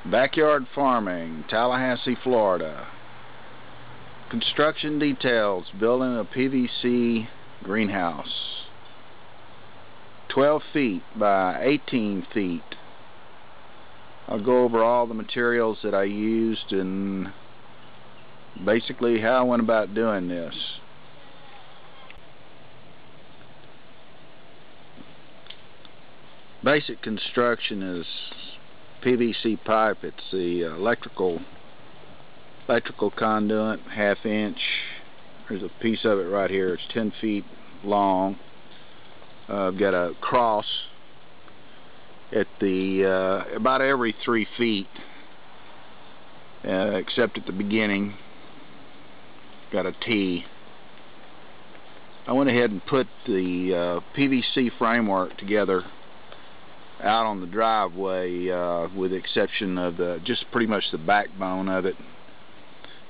Backyard farming, Tallahassee, Florida. Construction details, building a PVC greenhouse. 12 feet by 18 feet. I'll go over all the materials that I used and basically how I went about doing this. Basic construction is PVC pipe. It's the electrical conduit, 1/2 inch. There's a piece of it right here. It's 10 feet long. I've got a cross at the about every 3 feet, except at the beginning. Got a T. I went ahead and put the PVC framework together out on the driveway, with the exception of just pretty much the backbone of it.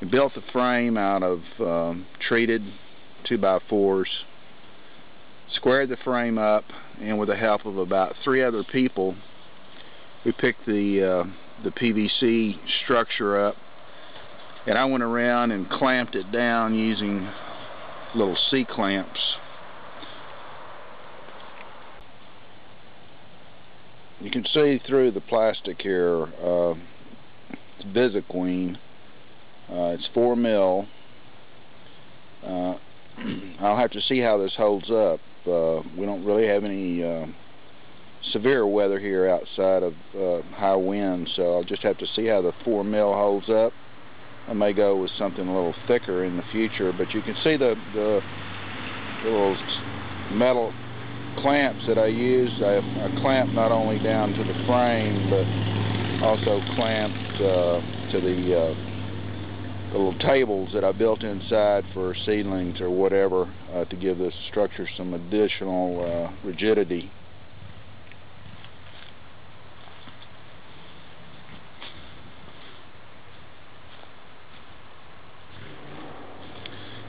I built the frame out of treated 2x4s, squared the frame up, and with the help of about 3 other people, we picked the PVC structure up, and I went around and clamped it down using little C-clamps. You can see through the plastic here. It's VisiQueen. It's 4 mil. I'll have to see how this holds up. We don't really have any severe weather here outside of high winds, so I'll just have to see how the 4 mil holds up. I may go with something a little thicker in the future, but you can see the little metal clamps that I used. I clamped not only down to the frame, but also clamped to the little tables that I built inside for seedlings or whatever, to give this structure some additional rigidity.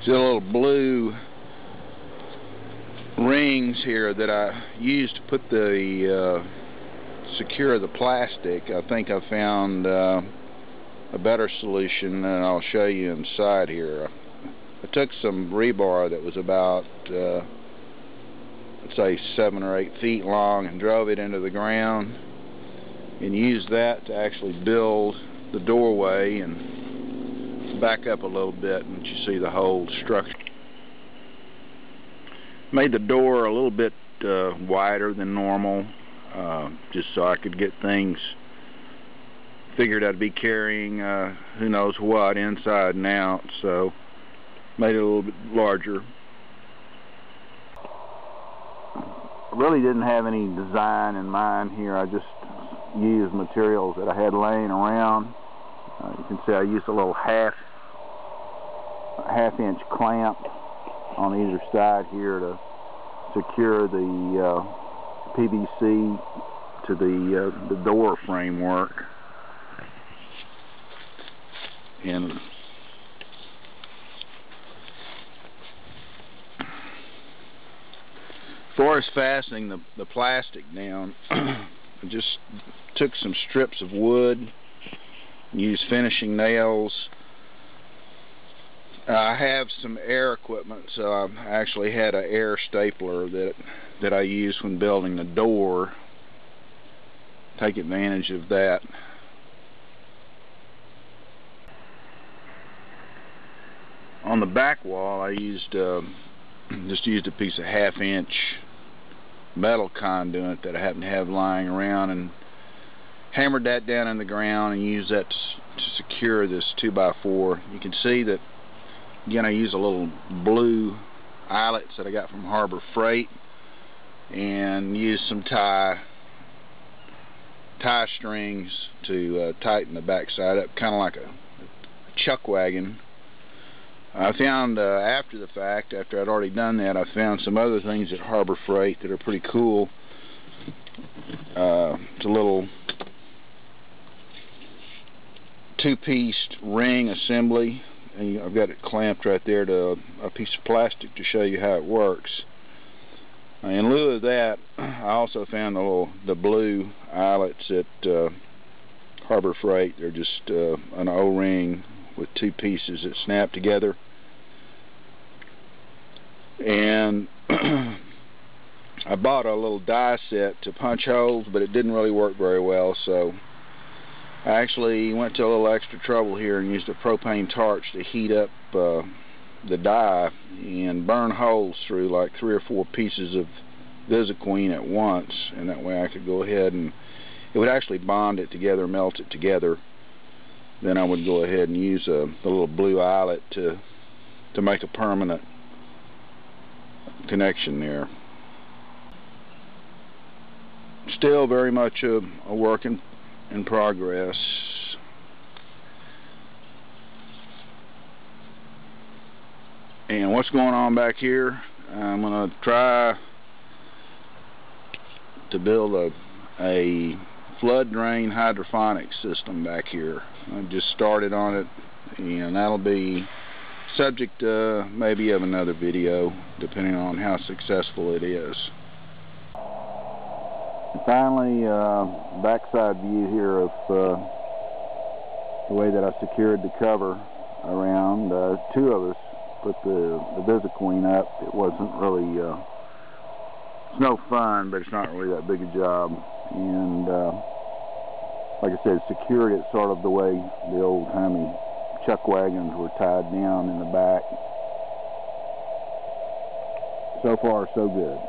See the little blue rings here that I used to put the secure the plastic. I think I found a better solution, and I'll show you inside here. I took some rebar that was about let's say 7 or 8 feet long and drove it into the ground and used that to actually build the doorway, and back up a little bit and you see the whole structure. Made the door a little bit wider than normal, just so I could get things figured I'd be carrying who knows what inside and out, so made it a little bit larger. I really didn't have any design in mind here. I just used materials that I had laying around. You can see I used a little half inch clamp on either side here to secure the PVC to the door framework. And as far as fastening the plastic down, I just took some strips of wood, used finishing nails. I have some air equipment, so I actually had an air stapler that I used when building the door. Take advantage of that. On the back wall, I used just used a piece of 1/2 inch metal conduit that I happened to have lying around, and hammered that down in the ground and used that to secure this 2x4. You can see that again I use a little blue eyelets that I got from Harbor Freight, and use some tie strings to tighten the back side up, kind of like a chuck wagon. I found after the fact, after I'd already done that, I found some other things at Harbor Freight that are pretty cool. It's a little 2-piece ring assembly, and I've got it clamped right there to a piece of plastic to show you how it works. In lieu of that, I also found the blue eyelets at Harbor Freight. They're just an O-ring with two pieces that snap together. And I bought a little die set to punch holes, but it didn't really work very well, so I actually went to a little extra trouble here and used a propane torch to heat up the die and burn holes through like 3 or 4 pieces of VisiQueen at once, and that way I could go ahead and it would actually bond it together, melt it together. Then I would go ahead and use the little blue eyelet to make a permanent connection there. Still very much a work in progress. And what's going on back here? I'm going to try to build a flood drain hydroponic system back here. I just started on it, and that'll be subject maybe of another video, depending on how successful it is. And finally, backside view here of the way that I secured the cover around. 2 of us put the VisiQueen up. It wasn't really, it's no fun, but it's not really that big a job. And like I said, secured it sort of the way the old-timey chuck wagons were tied down in the back. So far, so good.